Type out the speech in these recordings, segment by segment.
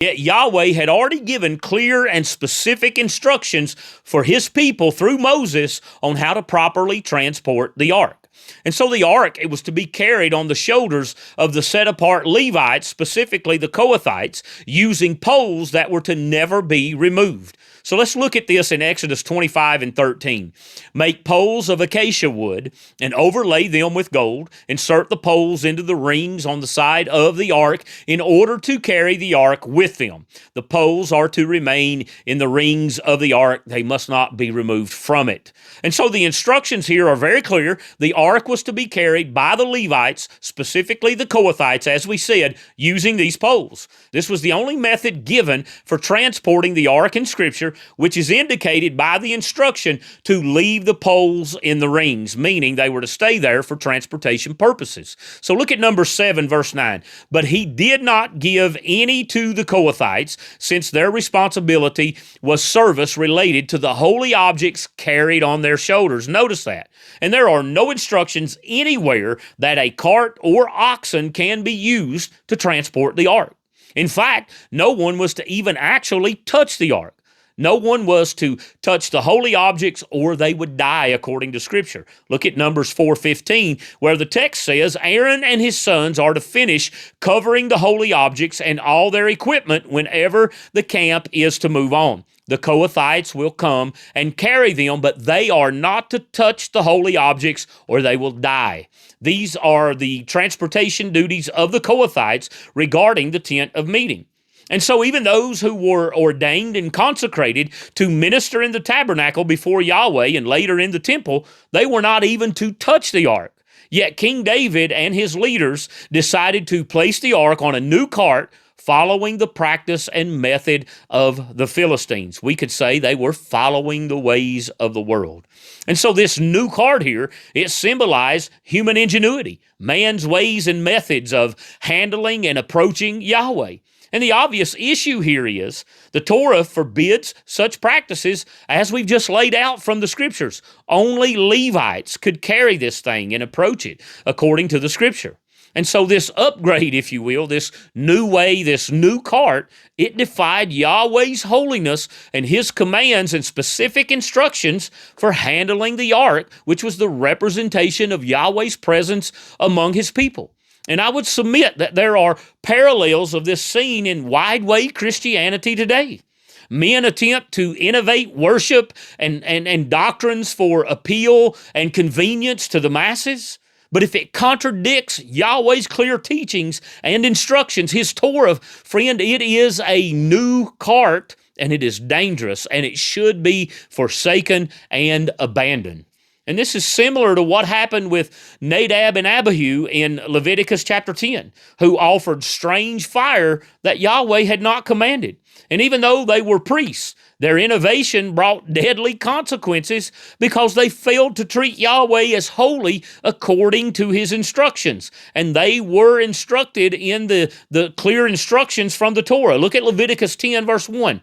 Yet Yahweh had already given clear and specific instructions for his people through Moses on how to properly transport the ark. And so the ark, it was to be carried on the shoulders of the set-apart Levites, specifically the Kohathites, using poles that were to never be removed. So let's look at this in Exodus 25 and 13. Make poles of acacia wood and overlay them with gold. Insert the poles into the rings on the side of the ark in order to carry the ark with them. The poles are to remain in the rings of the ark. They must not be removed from it. And so the instructions here are very clear. The ark was to be carried by the Levites, specifically the Kohathites, as we said, using these poles. This was the only method given for transporting the ark in Scripture, which is indicated by the instruction to leave the poles in the rings, meaning they were to stay there for transportation purposes. So look at number 7, verse 9. But he did not give any to the Kohathites, since their responsibility was service related to the holy objects carried on their shoulders. Notice that. And there are no instructions anywhere that a cart or oxen can be used to transport the ark. In fact, no one was to even actually touch the ark. No one was to touch the holy objects or they would die according to Scripture. Look at Numbers 4:15, where the text says, Aaron and his sons are to finish covering the holy objects and all their equipment whenever the camp is to move on. The Kohathites will come and carry them, but they are not to touch the holy objects or they will die. These are the transportation duties of the Kohathites regarding the tent of meeting. And so even those who were ordained and consecrated to minister in the tabernacle before Yahweh and later in the temple, they were not even to touch the ark. Yet King David and his leaders decided to place the ark on a new cart following the practice and method of the Philistines. We could say they were following the ways of the world. And so this new cart here, it symbolized human ingenuity, man's ways and methods of handling and approaching Yahweh. And the obvious issue here is the Torah forbids such practices as we've just laid out from the Scriptures. Only Levites could carry this thing and approach it according to the Scripture. And so this upgrade, if you will, this new way, this new cart, it defied Yahweh's holiness and his commands and specific instructions for handling the ark, which was the representation of Yahweh's presence among his people. And I would submit that there are parallels of this scene in wide-way Christianity today. Men attempt to innovate worship and doctrines for appeal and convenience to the masses. But if it contradicts Yahweh's clear teachings and instructions, his Torah, friend, it is a new cart, and it is dangerous, and it should be forsaken and abandoned. And this is similar to what happened with Nadab and Abihu in Leviticus chapter 10, who offered strange fire that Yahweh had not commanded. And even though they were priests, their innovation brought deadly consequences because they failed to treat Yahweh as holy according to his instructions. And they were instructed in the clear instructions from the Torah. Look at Leviticus 10, verse 1.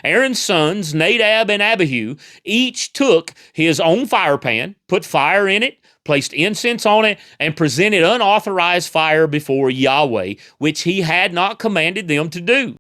Aaron's sons, Nadab and Abihu, each took his own fire pan, put fire in it, placed incense on it, and presented unauthorized fire before Yahweh, which he had not commanded them to do.